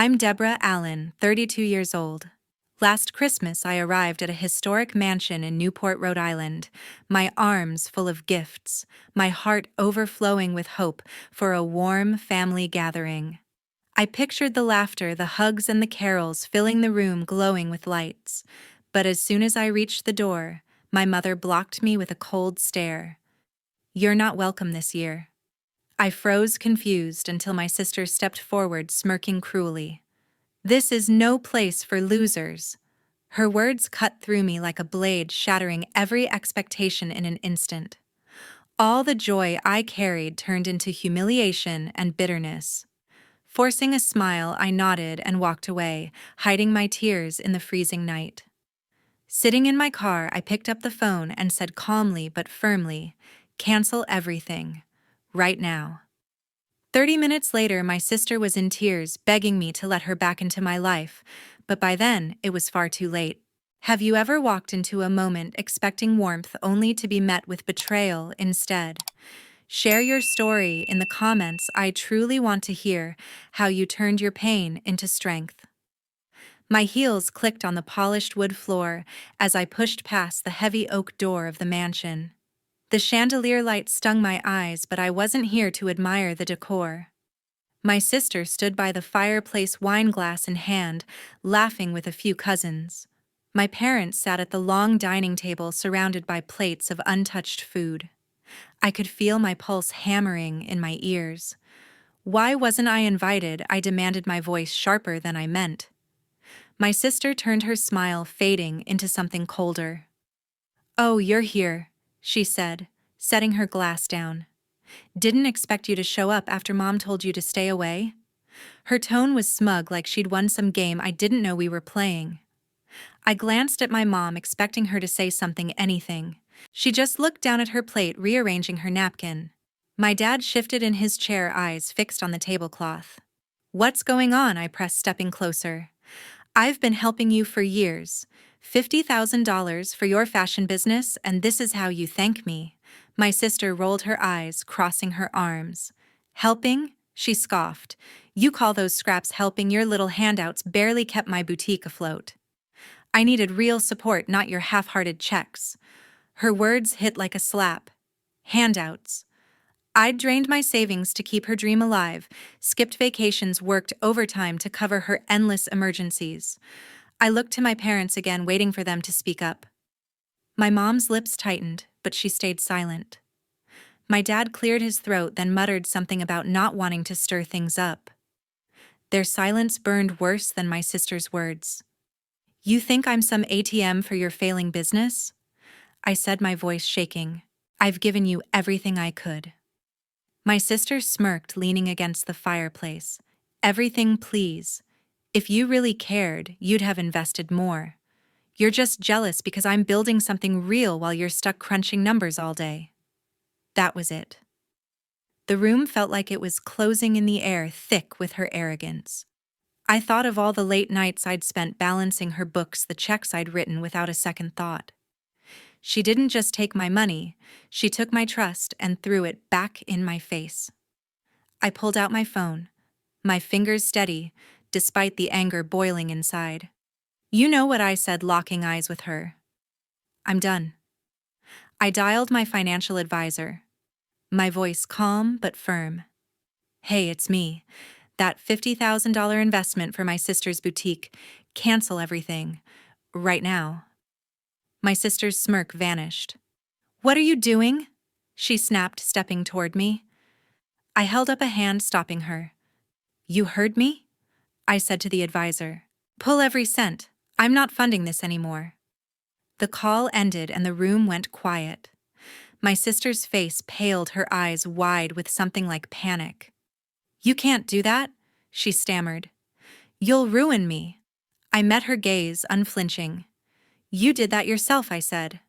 I'm Deborah Allen, 32 years old. Last Christmas, I arrived at a historic mansion in Newport, Rhode Island, my arms full of gifts, my heart overflowing with hope for a warm family gathering. I pictured the laughter, the hugs, and the carols filling the room glowing with lights. But as soon as I reached the door, my mother blocked me with a cold stare. "You're not welcome this year." I froze confused until my sister stepped forward, smirking cruelly. "This is no place for losers." Her words cut through me like a blade, shattering every expectation in an instant. All the joy I carried turned into humiliation and bitterness. Forcing a smile, I nodded and walked away, hiding my tears in the freezing night. Sitting in my car, I picked up the phone and said calmly but firmly, "Cancel everything. Right now." 30 minutes later, my sister was in tears, begging me to let her back into my life, but by then, it was far too late. Have you ever walked into a moment expecting warmth only to be met with betrayal instead? Share your story in the comments. I truly want to hear how you turned your pain into strength. My heels clicked on the polished wood floor as I pushed past the heavy oak door of the mansion. The chandelier light stung my eyes, but I wasn't here to admire the decor. My sister stood by the fireplace, wine glass in hand, laughing with a few cousins. My parents sat at the long dining table surrounded by plates of untouched food. I could feel my pulse hammering in my ears. Why wasn't I invited? I demanded, my voice sharper than I meant. My sister turned, her smile fading into something colder. "Oh, you're here," she said, setting her glass down. "Didn't expect you to show up after Mom told you to stay away." Her tone was smug, like she'd won some game I didn't know we were playing. I glanced at my mom, expecting her to say something, anything. She just looked down at her plate, rearranging her napkin. My dad shifted in his chair, eyes fixed on the tablecloth. "What's going on?" I pressed, stepping closer. "I've been helping you for years. $50,000 for your fashion business, and this is how you thank me." My sister rolled her eyes, crossing her arms. "Helping?" she scoffed. "You call those scraps helping? Your little handouts barely kept my boutique afloat. I needed real support, not your half-hearted checks." Her words hit like a slap. Handouts. I'd drained my savings to keep her dream alive, skipped vacations, worked overtime to cover her endless emergencies. I looked to my parents again, waiting for them to speak up. My mom's lips tightened, but she stayed silent. My dad cleared his throat, then muttered something about not wanting to stir things up. Their silence burned worse than my sister's words. "You think I'm some ATM for your failing business?" I said, my voice shaking. "I've given you everything I could." My sister smirked, leaning against the fireplace. "Everything, please. If you really cared, you'd have invested more. You're just jealous because I'm building something real while you're stuck crunching numbers all day." That was it. The room felt like it was closing in the air, thick with her arrogance. I thought of all the late nights I'd spent balancing her books, the checks I'd written without a second thought. She didn't just take my money, she took my trust and threw it back in my face. I pulled out my phone, my fingers steady, despite the anger boiling inside. "You know what I said," locking eyes with her. "I'm done." I dialed my financial advisor, my voice calm but firm. "Hey, it's me. That $50,000 investment for my sister's boutique. Cancel everything. Right now." My sister's smirk vanished. "What are you doing?" she snapped, stepping toward me. I held up a hand, stopping her. "You heard me?" I said to the advisor. "Pull every cent. I'm not funding this anymore." The call ended and the room went quiet. My sister's face paled, her eyes wide with something like panic. "You can't do that," she stammered. "You'll ruin me." I met her gaze, unflinching. "You did that yourself," I said.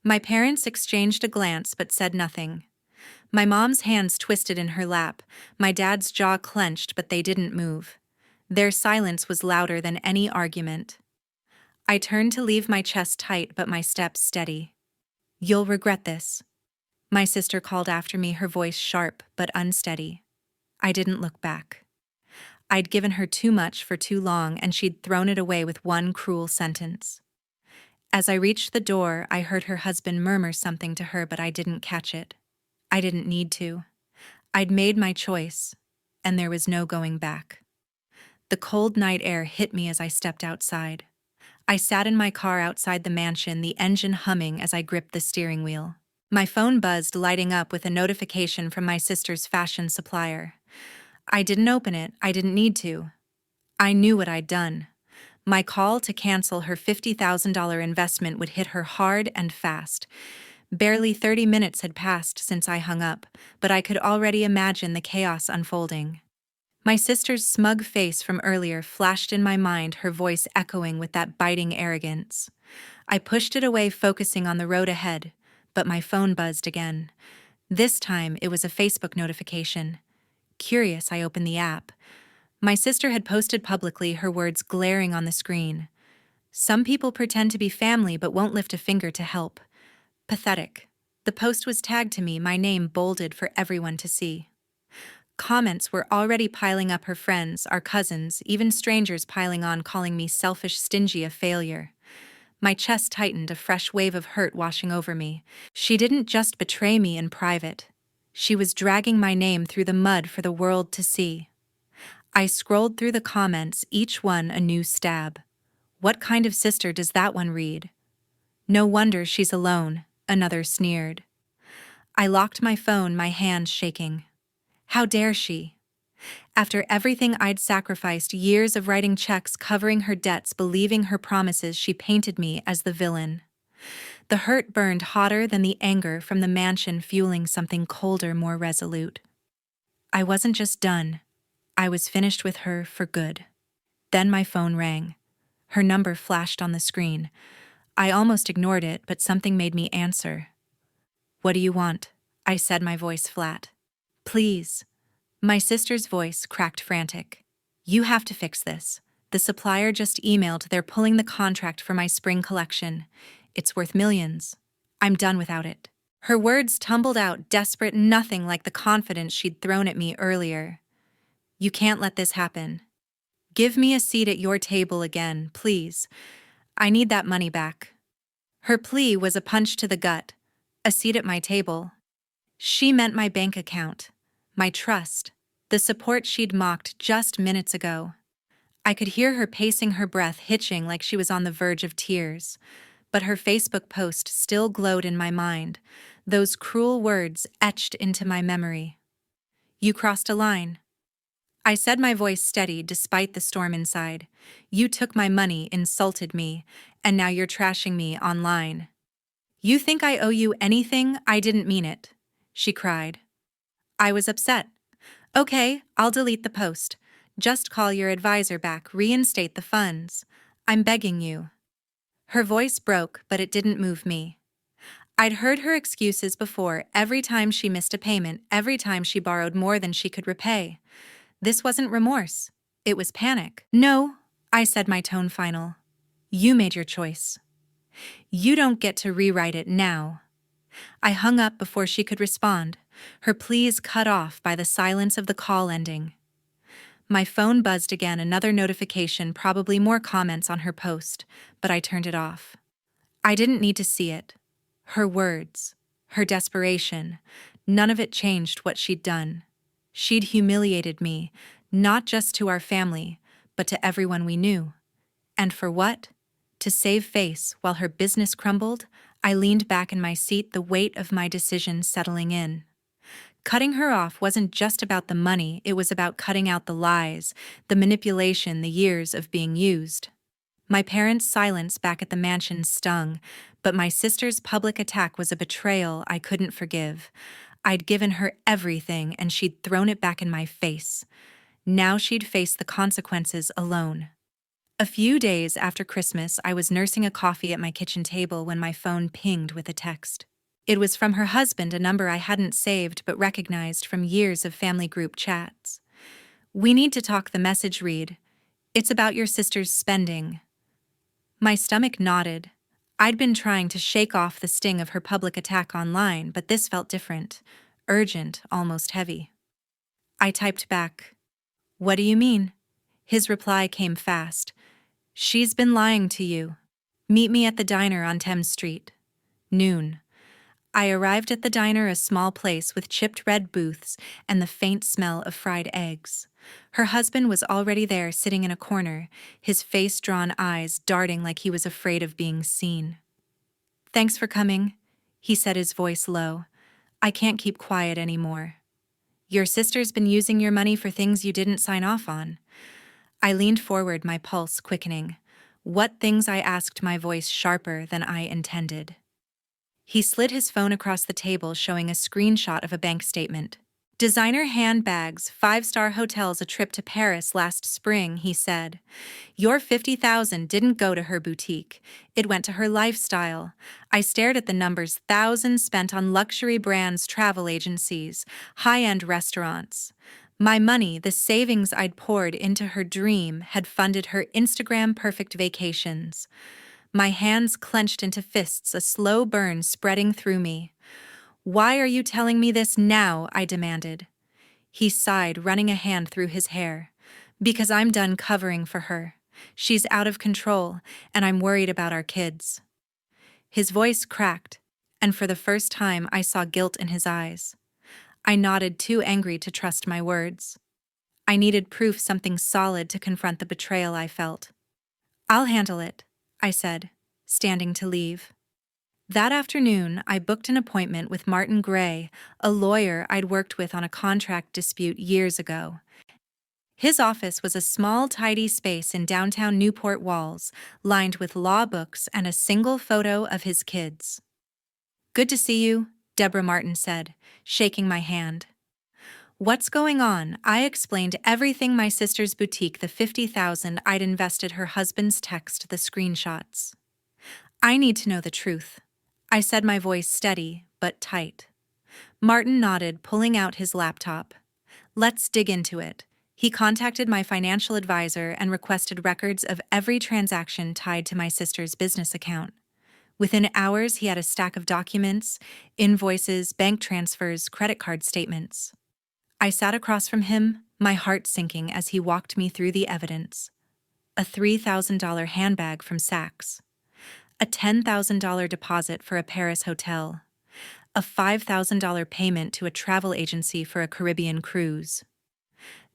My parents exchanged a glance but said nothing. My mom's hands twisted in her lap, my dad's jaw clenched, but they didn't move. Their silence was louder than any argument. I turned to leave, my chest tight but my steps steady. "You'll regret this," my sister called after me, her voice sharp but unsteady. I didn't look back. I'd given her too much for too long, and she'd thrown it away with one cruel sentence. As I reached the door, I heard her husband murmur something to her, but I didn't catch it. I didn't need to. I'd made my choice, and there was no going back. The cold night air hit me as I stepped outside. I sat in my car outside the mansion, the engine humming as I gripped the steering wheel. My phone buzzed, lighting up with a notification from my sister's fashion supplier. I didn't open it. I didn't need to. I knew what I'd done. My call to cancel her $50,000 investment would hit her hard and fast. Barely 30 minutes had passed since I hung up, but I could already imagine the chaos unfolding. My sister's smug face from earlier flashed in my mind, her voice echoing with that biting arrogance. I pushed it away, focusing on the road ahead, but my phone buzzed again. This time, it was a Facebook notification. Curious, I opened the app. My sister had posted publicly, her words glaring on the screen. Some people pretend to be family but won't lift a finger to help. Pathetic. The post was tagged to me, my name bolded for everyone to see. Comments were already piling up, her friends, our cousins, even strangers piling on, calling me selfish, stingy, a failure. My chest tightened, a fresh wave of hurt washing over me. She didn't just betray me in private. She was dragging my name through the mud for the world to see. I scrolled through the comments, each one a new stab. What kind of sister does that one read? No wonder she's alone, another sneered. I locked my phone, my hands shaking. How dare she? After everything I'd sacrificed, years of writing checks, covering her debts, believing her promises, she painted me as the villain. The hurt burned hotter than the anger from the mansion, fueling something colder, more resolute. I wasn't just done. I was finished with her for good. Then my phone rang. Her number flashed on the screen. I almost ignored it, but something made me answer. "What do you want?" I said, my voice flat. "Please." My sister's voice cracked, frantic. "You have to fix this. The supplier just emailed. They're pulling the contract for my spring collection. It's worth millions. I'm done without it." Her words tumbled out, desperate, nothing like the confidence she'd thrown at me earlier. "You can't let this happen. Give me a seat at your table again, please. I need that money back." Her plea was a punch to the gut. A seat at my table. She meant my bank account, my trust, the support she'd mocked just minutes ago. I could hear her pacing, her breath hitching like she was on the verge of tears. But her Facebook post still glowed in my mind, those cruel words etched into my memory. "You crossed a line." I said, my voice steady despite the storm inside. "You took my money, insulted me, and now you're trashing me online. You think I owe you anything? I didn't mean it," she cried. I was upset. "Okay, I'll delete the post. Just call your advisor back, reinstate the funds. I'm begging you." Her voice broke, but it didn't move me. I'd heard her excuses before, every time she missed a payment, every time she borrowed more than she could repay. This wasn't remorse. It was panic. "No," I said, my tone final. "You made your choice. You don't get to rewrite it now." I hung up before she could respond, her pleas cut off by the silence of the call ending. My phone buzzed again, another notification, probably more comments on her post, but I turned it off. I didn't need to see it. Her words, her desperation, none of it changed what she'd done. She'd humiliated me, not just to our family, but to everyone we knew. And for what? To save face while her business crumbled, I leaned back in my seat, the weight of my decision settling in. Cutting her off wasn't just about the money, it was about cutting out the lies, the manipulation, the years of being used. My parents' silence back at the mansion stung, but my sister's public attack was a betrayal I couldn't forgive. I'd given her everything, and she'd thrown it back in my face. Now she'd face the consequences alone. A few days after Christmas, I was nursing a coffee at my kitchen table when my phone pinged with a text. It was from her husband, a number I hadn't saved but recognized from years of family group chats. "We need to talk," the message read. "It's about your sister's spending." My stomach knotted. I'd been trying to shake off the sting of her public attack online, but this felt different, urgent, almost heavy. I typed back, "What do you mean?" His reply came fast. She's been lying to you. Meet me at the diner on Thames Street. Noon. I arrived at the diner, a small place with chipped red booths and the faint smell of fried eggs. Her husband was already there, sitting in a corner, his face-drawn eyes darting like he was afraid of being seen. "Thanks for coming," he said, his voice low. "I can't keep quiet anymore. Your sister's been using your money for things you didn't sign off on." I leaned forward, my pulse quickening. What things, I asked, my voice sharper than I intended. He slid his phone across the table, showing a screenshot of a bank statement. "Designer handbags, 5-star hotels, a trip to Paris last spring," he said. "Your $50,000 didn't go to her boutique. It went to her lifestyle." I stared at the numbers. Thousands spent on luxury brands, travel agencies, high-end restaurants. My money, the savings I'd poured into her dream, had funded her Instagram-perfect vacations. My hands clenched into fists, a slow burn spreading through me. "Why are you telling me this now?" I demanded. He sighed, running a hand through his hair. "Because I'm done covering for her. She's out of control, and I'm worried about our kids." His voice cracked, and for the first time I saw guilt in his eyes. I nodded, too angry to trust my words. I needed proof, something solid to confront the betrayal I felt. "I'll handle it," I said, standing to leave. That afternoon, I booked an appointment with Martin Gray, a lawyer I'd worked with on a contract dispute years ago. His office was a small, tidy space in downtown Newport, walls lined with law books and a single photo of his kids. "Good to see you," Deborah Martin said, shaking my hand. "What's going on?" I explained everything: my sister's boutique, the $50,000 I'd invested, her husband's text, the screenshots. "I need to know the truth," I said, my voice steady but tight. Martin nodded, pulling out his laptop. "Let's dig into it." He contacted my financial advisor and requested records of every transaction tied to my sister's business account. Within hours, he had a stack of documents, invoices, bank transfers, credit card statements. I sat across from him, my heart sinking as he walked me through the evidence. A $3,000 handbag from Saks. A $10,000 deposit for a Paris hotel. A $5,000 payment to a travel agency for a Caribbean cruise.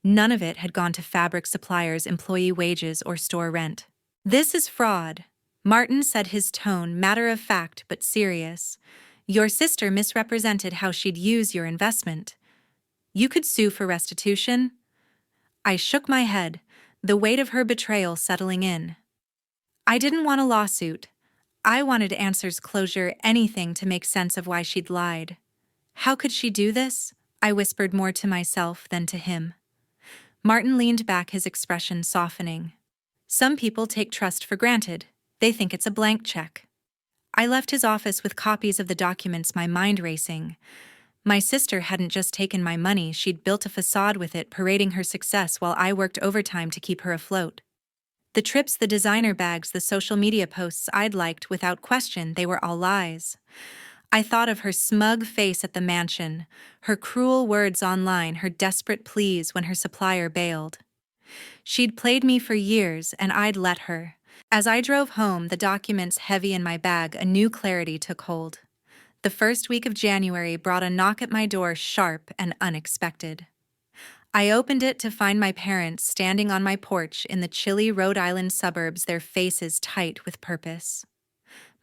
None of it had gone to fabric suppliers, employee wages, or store rent. "This is fraud," Martin said, his tone matter of fact but serious. "Your sister misrepresented how she'd use your investment. You could sue for restitution." I shook my head, the weight of her betrayal settling in. I didn't want a lawsuit. I wanted answers, closure, anything to make sense of why she'd lied. "How could she do this?" I whispered, more to myself than to him. Martin leaned back, his expression softening. "Some people take trust for granted. They think it's a blank check." I left his office with copies of the documents, my mind racing. My sister hadn't just taken my money, she'd built a facade with it, parading her success while I worked overtime to keep her afloat. The trips, the designer bags, the social media posts I'd liked, without question, they were all lies. I thought of her smug face at the mansion, her cruel words online, her desperate pleas when her supplier bailed. She'd played me for years, and I'd let her. As I drove home, the documents heavy in my bag, a new clarity took hold. The first week of January brought a knock at my door, sharp and unexpected. I opened it to find my parents standing on my porch in the chilly Rhode Island suburbs, their faces tight with purpose.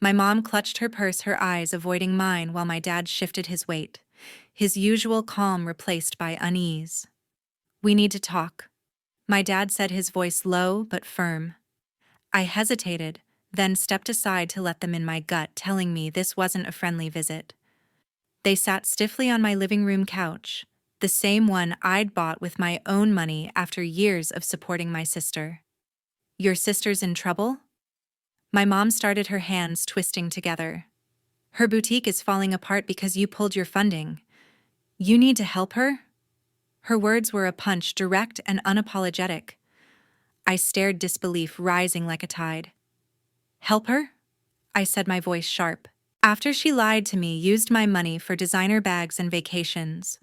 My mom clutched her purse, her eyes avoiding mine, while my dad shifted his weight, his usual calm replaced by unease. "We need to talk," my dad said, his voice low but firm. I hesitated, then stepped aside to let them in, my gut telling me this wasn't a friendly visit. They sat stiffly on my living room couch, the same one I'd bought with my own money after years of supporting my sister. "Your sister's in trouble?" My mom started, her hands twisting together. "Her boutique is falling apart because you pulled your funding. You need to help her?" Her words were a punch, direct and unapologetic. I stared, disbelief rising like a tide. "Help her?" I said, my voice sharp. "After she lied to me, used my money for designer bags and vacations."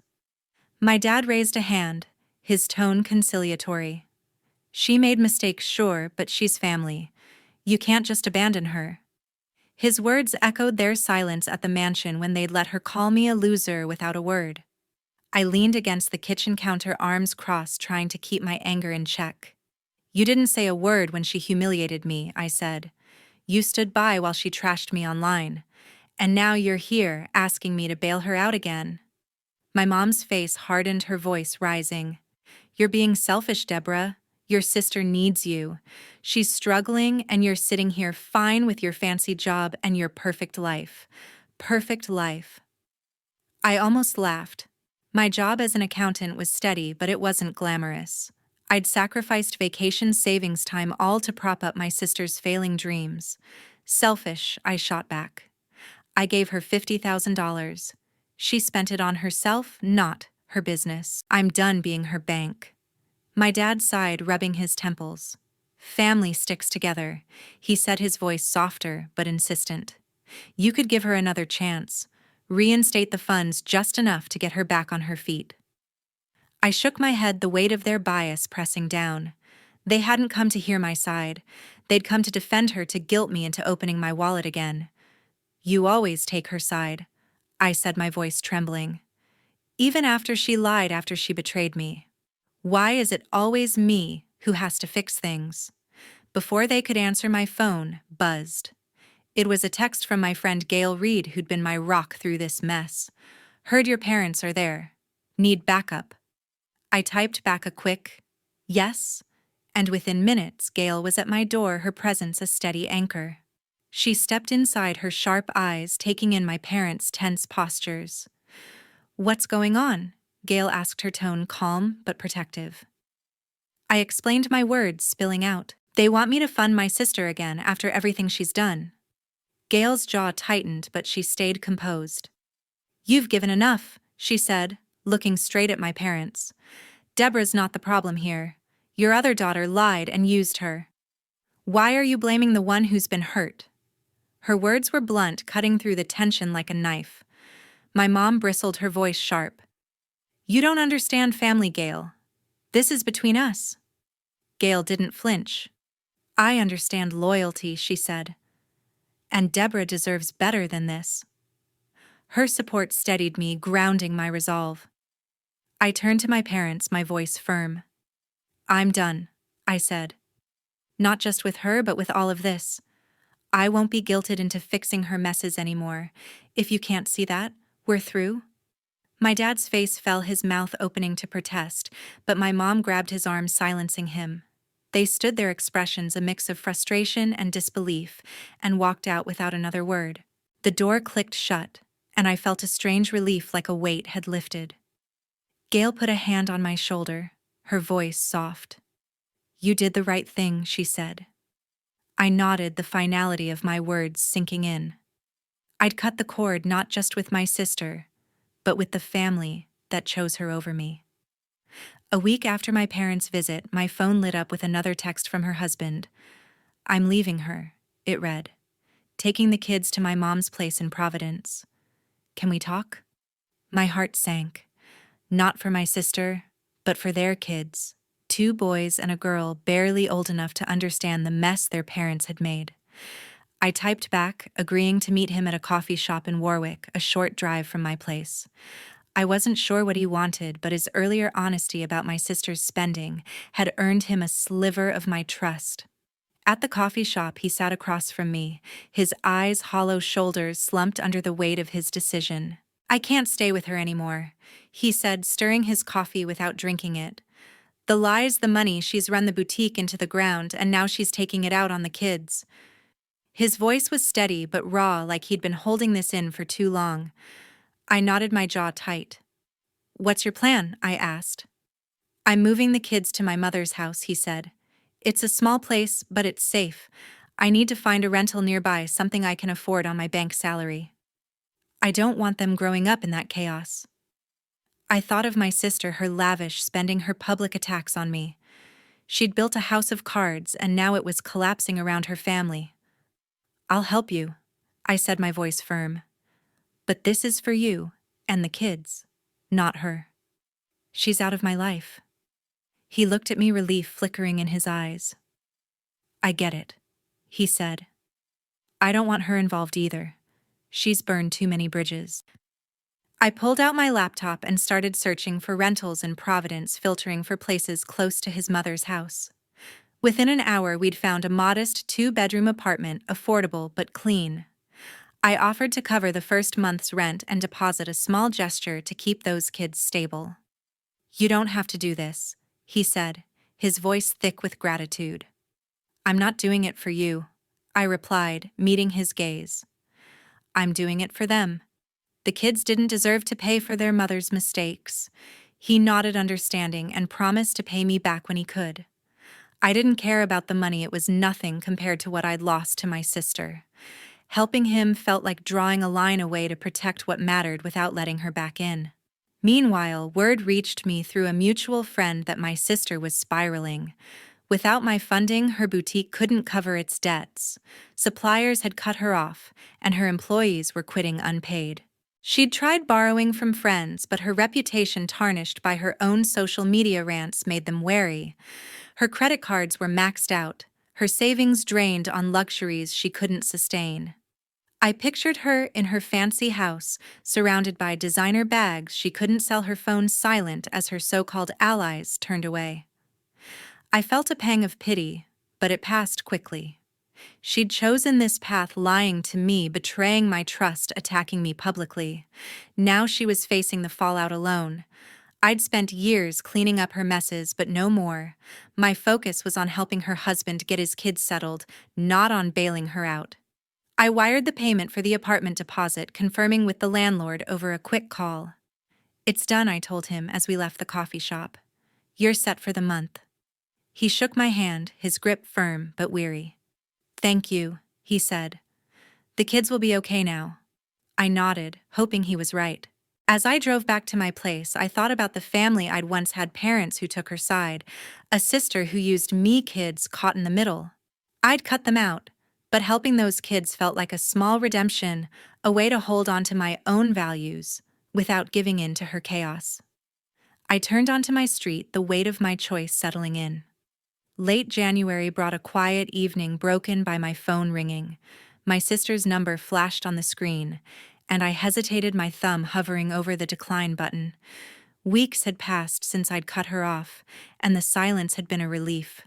My dad raised a hand, his tone conciliatory. She made mistakes, sure, but she's family. You can't just abandon her. His words echoed their silence at the mansion when they'd let her call me a loser without a word. I leaned against the kitchen counter, arms crossed, trying to keep my anger in check. You didn't say a word when she humiliated me, I said. You stood by while she trashed me online. And now you're here, asking me to bail her out again. My mom's face hardened, her voice rising. You're being selfish, Deborah. Your sister needs you. She's struggling, and you're sitting here fine with your fancy job and your perfect life. Perfect life. I almost laughed. My job as an accountant was steady, but it wasn't glamorous. I'd sacrificed vacation savings time all to prop up my sister's failing dreams. Selfish, I shot back. I gave her $50,000. She spent it on herself, not her business. I'm done being her bank. My dad sighed, rubbing his temples. Family sticks together, he said, his voice softer but insistent. You could give her another chance. Reinstate the funds just enough to get her back on her feet. I shook my head, the weight of their bias pressing down. They hadn't come to hear my side. They'd come to defend her, to guilt me into opening my wallet again. You always take her side, I said, my voice trembling. Even after she lied, after she betrayed me. Why is it always me who has to fix things? Before they could answer, my phone buzzed. It was a text from my friend Gail Reed, who'd been my rock through this mess. Heard your parents are there. Need backup. I typed back a quick, yes, and within minutes Gail was at my door, her presence a steady anchor. She stepped inside, her sharp eyes taking in my parents' tense postures. What's going on? Gail asked, her tone calm but protective. I explained, my words spilling out. They want me to fund my sister again after everything she's done. Gail's jaw tightened, but she stayed composed. You've given enough, she said, looking straight at my parents. Deborah's not the problem here. Your other daughter lied and used her. Why are you blaming the one who's been hurt? Her words were blunt, cutting through the tension like a knife. My mom bristled, her voice sharp. You don't understand family, Gail. This is between us. Gail didn't flinch. I understand loyalty, she said. And Deborah deserves better than this. Her support steadied me, grounding my resolve. I turned to my parents, my voice firm. I'm done, I said. Not just with her, but with all of this. I won't be guilted into fixing her messes anymore. If you can't see that, we're through. My dad's face fell, his mouth opening to protest, but my mom grabbed his arm, silencing him. They stood, their expressions a mix of frustration and disbelief, and walked out without another word. The door clicked shut, and I felt a strange relief, like a weight had lifted. Gail put a hand on my shoulder, her voice soft. You did the right thing, she said. I nodded, the finality of my words sinking in. I'd cut the cord not just with my sister, but with the family that chose her over me. A week after my parents' visit, my phone lit up with another text from her husband. I'm leaving her, it read. Taking the kids to my mom's place in Providence. Can we talk? My heart sank. Not for my sister, but for their kids. 2 boys and a girl barely old enough to understand the mess their parents had made. I typed back, agreeing to meet him at a coffee shop in Warwick, a short drive from my place. I wasn't sure what he wanted, but his earlier honesty about my sister's spending had earned him a sliver of my trust. At the coffee shop, he sat across from me, his eyes hollow, shoulders slumped under the weight of his decision. I can't stay with her anymore, he said, stirring his coffee without drinking it. The lies, the money, she's run the boutique into the ground, and now she's taking it out on the kids. His voice was steady but raw, like he'd been holding this in for too long. I nodded, my jaw tight. What's your plan? I asked. I'm moving the kids to my mother's house, he said. It's a small place, but it's safe. I need to find a rental nearby, something I can afford on my bank salary. I don't want them growing up in that chaos. I thought of my sister, her lavish spending, her public attacks on me. She'd built a house of cards, and now it was collapsing around her family. I'll help you, I said, my voice firm. But this is for you and the kids, not her. She's out of my life. He looked at me, relief flickering in his eyes. I get it, he said. I don't want her involved either. She's burned too many bridges. I pulled out my laptop and started searching for rentals in Providence, filtering for places close to his mother's house. Within an hour, we'd found a modest 2-bedroom apartment, affordable but clean. I offered to cover the first month's rent and deposit a small gesture to keep those kids stable. You don't have to do this, he said, his voice thick with gratitude. I'm not doing it for you, I replied, meeting his gaze. I'm doing it for them. The kids didn't deserve to pay for their mother's mistakes. He nodded understanding and promised to pay me back when he could. I didn't care about the money, it was nothing compared to what I'd lost to my sister. Helping him felt like drawing a line away to protect what mattered without letting her back in. Meanwhile, word reached me through a mutual friend that my sister was spiraling. Without my funding, her boutique couldn't cover its debts. Suppliers had cut her off, and her employees were quitting unpaid. She'd tried borrowing from friends, but her reputation tarnished by her own social media rants made them wary. Her credit cards were maxed out, her savings drained on luxuries she couldn't sustain. I pictured her in her fancy house, surrounded by designer bags. She couldn't sell her phone, silent as her so-called allies turned away. I felt a pang of pity, but it passed quickly. She'd chosen this path, lying to me, betraying my trust, attacking me publicly. Now she was facing the fallout alone. I'd spent years cleaning up her messes, but no more. My focus was on helping her husband get his kids settled, not on bailing her out. I wired the payment for the apartment deposit, confirming with the landlord over a quick call. It's done, I told him as we left the coffee shop. You're set for the month. He shook my hand, his grip firm but weary. Thank you, he said. The kids will be okay now. I nodded, hoping he was right. As I drove back to my place, I thought about the family I'd once had, parents who took her side, a sister who used me, kids caught in the middle. I'd cut them out, but helping those kids felt like a small redemption, a way to hold on to my own values without giving in to her chaos. I turned onto my street, the weight of my choice settling in. Late January brought a quiet evening, broken by my phone ringing. My sister's number flashed on the screen, and I hesitated, my thumb hovering over the decline button. Weeks had passed since I'd cut her off, and the silence had been a relief.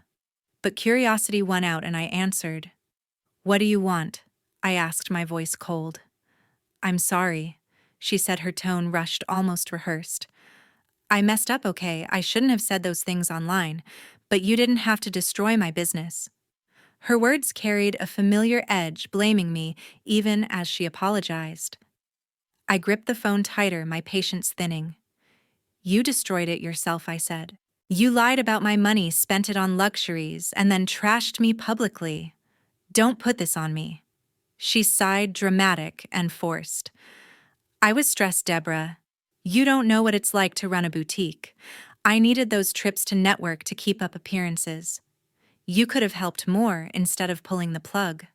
But curiosity won out, and I answered. What do you want? I asked, my voice cold. I'm sorry, she said, her tone rushed, almost rehearsed. I messed up, okay? I shouldn't have said those things online, but you didn't have to destroy my business. Her words carried a familiar edge, blaming me, even as she apologized. I gripped the phone tighter, my patience thinning. You destroyed it yourself, I said. You lied about my money, spent it on luxuries, and then trashed me publicly. Don't put this on me. She sighed, dramatic and forced. I was stressed, Deborah. You don't know what it's like to run a boutique. I needed those trips to network to keep up appearances. You could have helped more instead of pulling the plug.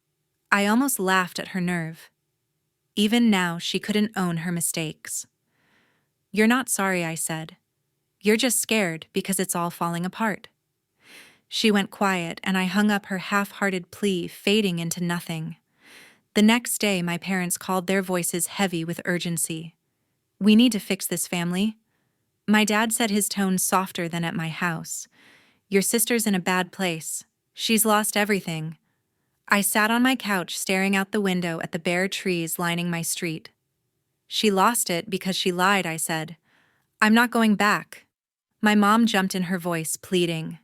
I almost laughed at her nerve. Even now, she couldn't own her mistakes. You're not sorry, I said. You're just scared because it's all falling apart. She went quiet, and I hung up her half-hearted plea, fading into nothing. The next day, my parents called, their voices heavy with urgency. We need to fix this, family. My dad said, his tone softer than at my house. Your sister's in a bad place. She's lost everything. I sat on my couch, staring out the window at the bare trees lining my street. She lost it because she lied, I said. I'm not going back. My mom jumped in, her voice pleading.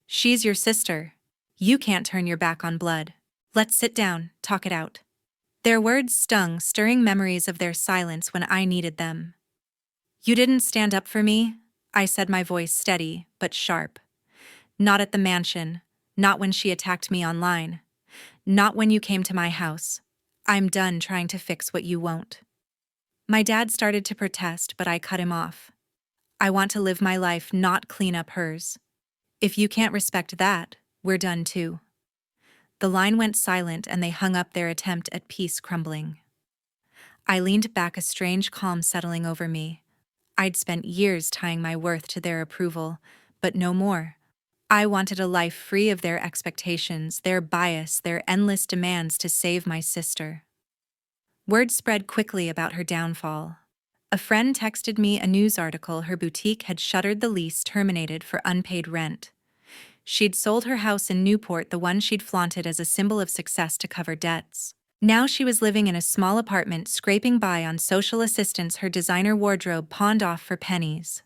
She's your sister. You can't turn your back on blood. Let's sit down, talk it out. Their words stung, stirring memories of their silence when I needed them. You didn't stand up for me, I said, my voice steady but sharp. Not at the mansion, not when she attacked me online, not when you came to my house. I'm done trying to fix what you won't. My dad started to protest, but I cut him off. I want to live my life, not clean up hers. If you can't respect that, we're done too. The line went silent, and they hung up, their attempt at peace crumbling. I leaned back, a strange calm settling over me. I'd spent years tying my worth to their approval, but no more. I wanted a life free of their expectations, their bias, their endless demands to save my sister. Word spread quickly about her downfall. A friend texted me a news article her boutique had shuttered, the lease terminated for unpaid rent. She'd sold her house in Newport, the one she'd flaunted as a symbol of success, to cover debts. Now she was living in a small apartment, scraping by on social assistance, her designer wardrobe pawned off for pennies.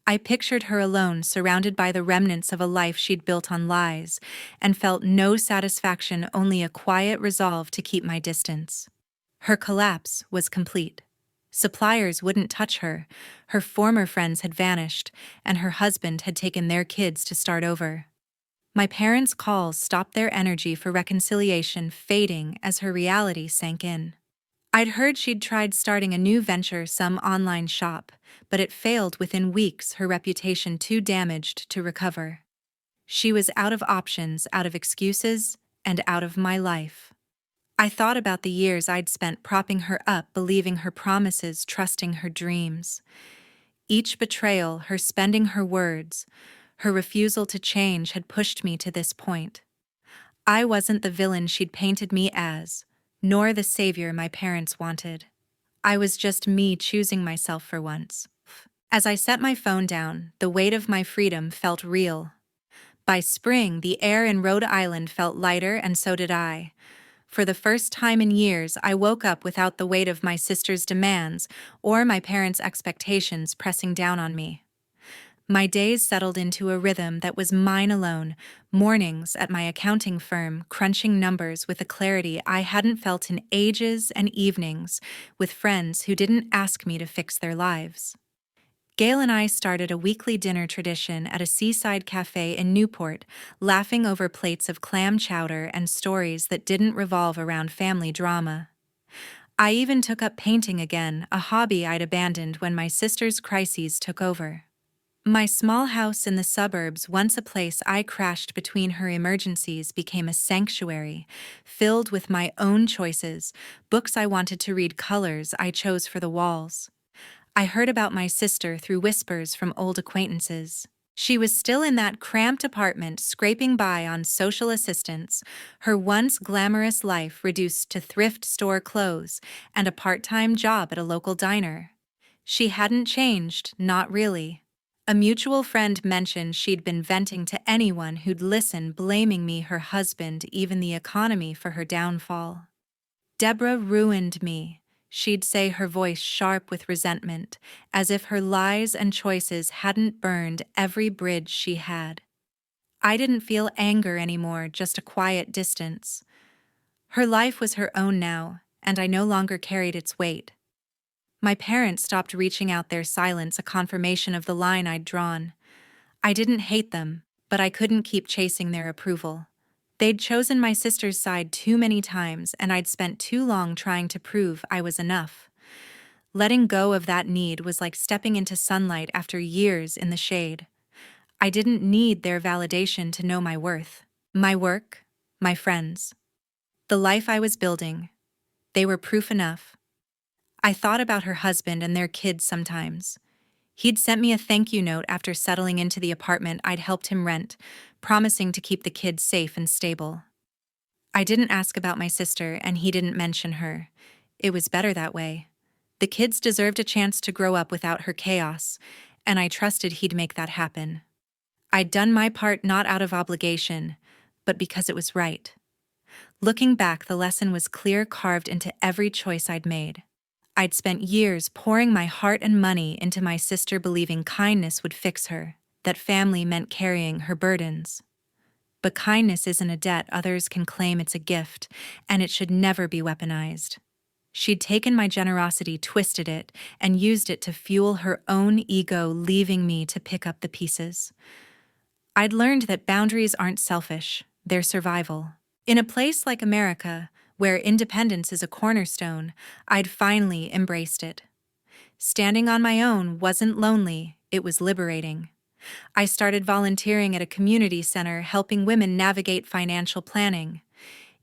I pictured her alone, surrounded by the remnants of a life she'd built on lies, and felt no satisfaction, only a quiet resolve to keep my distance. Her collapse was complete. Suppliers wouldn't touch her, her former friends had vanished, and her husband had taken their kids to start over. My parents' calls stopped, their energy for reconciliation fading as her reality sank in. I'd heard she'd tried starting a new venture, some online shop, but it failed within weeks, her reputation too damaged to recover. She was out of options, out of excuses, and out of my life. I thought about the years I'd spent propping her up, believing her promises, trusting her dreams. Each betrayal, her spending her words, her refusal to change, had pushed me to this point. I wasn't the villain she'd painted me as, nor the savior my parents wanted. I was just me, choosing myself for once. As I set my phone down, the weight of my freedom felt real. By spring, the air in Rhode Island felt lighter, and so did I. For the first time in years, I woke up without the weight of my sister's demands or my parents' expectations pressing down on me. My days settled into a rhythm that was mine alone, mornings at my accounting firm, crunching numbers with a clarity I hadn't felt in ages, and evenings with friends who didn't ask me to fix their lives. Gail and I started a weekly dinner tradition at a seaside cafe in Newport, laughing over plates of clam chowder and stories that didn't revolve around family drama. I even took up painting again, a hobby I'd abandoned when my sister's crises took over. My small house in the suburbs, once a place I crashed between her emergencies, became a sanctuary, filled with my own choices, books I wanted to read, colors I chose for the walls. I heard about my sister through whispers from old acquaintances. She was still in that cramped apartment, scraping by on social assistance, her once glamorous life reduced to thrift store clothes and a part-time job at a local diner. She hadn't changed, not really. A mutual friend mentioned she'd been venting to anyone who'd listen, blaming me, her husband, even the economy for her downfall. "Deborah ruined me," she'd say, her voice sharp with resentment, as if her lies and choices hadn't burned every bridge she had. I didn't feel anger anymore, just a quiet distance. Her life was her own now, and I no longer carried its weight. My parents stopped reaching out, their silence a confirmation of the line I'd drawn. I didn't hate them, but I couldn't keep chasing their approval. They'd chosen my sister's side too many times, and I'd spent too long trying to prove I was enough. Letting go of that need was like stepping into sunlight after years in the shade. I didn't need their validation to know my worth. My work, my friends, the life I was building, they were proof enough. I thought about her husband and their kids sometimes. He'd sent me a thank you note after settling into the apartment I'd helped him rent, promising to keep the kids safe and stable. I didn't ask about my sister, and he didn't mention her. It was better that way. The kids deserved a chance to grow up without her chaos, and I trusted he'd make that happen. I'd done my part not out of obligation, but because it was right. Looking back, the lesson was clear, carved into every choice I'd made. I'd spent years pouring my heart and money into my sister, believing kindness would fix her, that family meant carrying her burdens. But kindness isn't a debt others can claim, it's a gift, and it should never be weaponized. She'd taken my generosity, twisted it, and used it to fuel her own ego, leaving me to pick up the pieces. I'd learned that boundaries aren't selfish, they're survival. In a place like America, where independence is a cornerstone, I'd finally embraced it. Standing on my own wasn't lonely, it was liberating. I started volunteering at a community center, helping women navigate financial planning.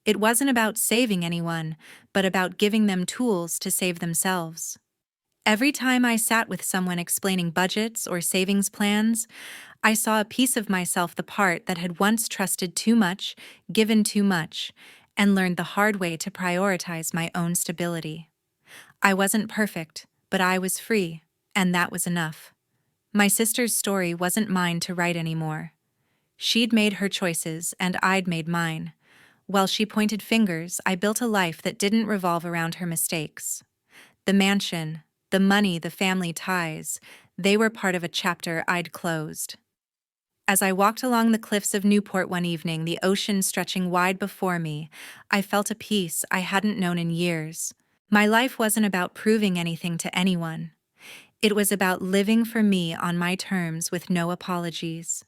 It wasn't about saving anyone, but about giving them tools to save themselves. Every time I sat with someone explaining budgets or savings plans, I saw a piece of myself, the part that had once trusted too much, given too much, and learned the hard way to prioritize my own stability. I wasn't perfect, but I was free, and that was enough. My sister's story wasn't mine to write anymore. She'd made her choices, and I'd made mine. While she pointed fingers, I built a life that didn't revolve around her mistakes. The mansion, the money, the family ties, they were part of a chapter I'd closed. As I walked along the cliffs of Newport one evening, the ocean stretching wide before me, I felt a peace I hadn't known in years. My life wasn't about proving anything to anyone. It was about living for me on my terms with no apologies.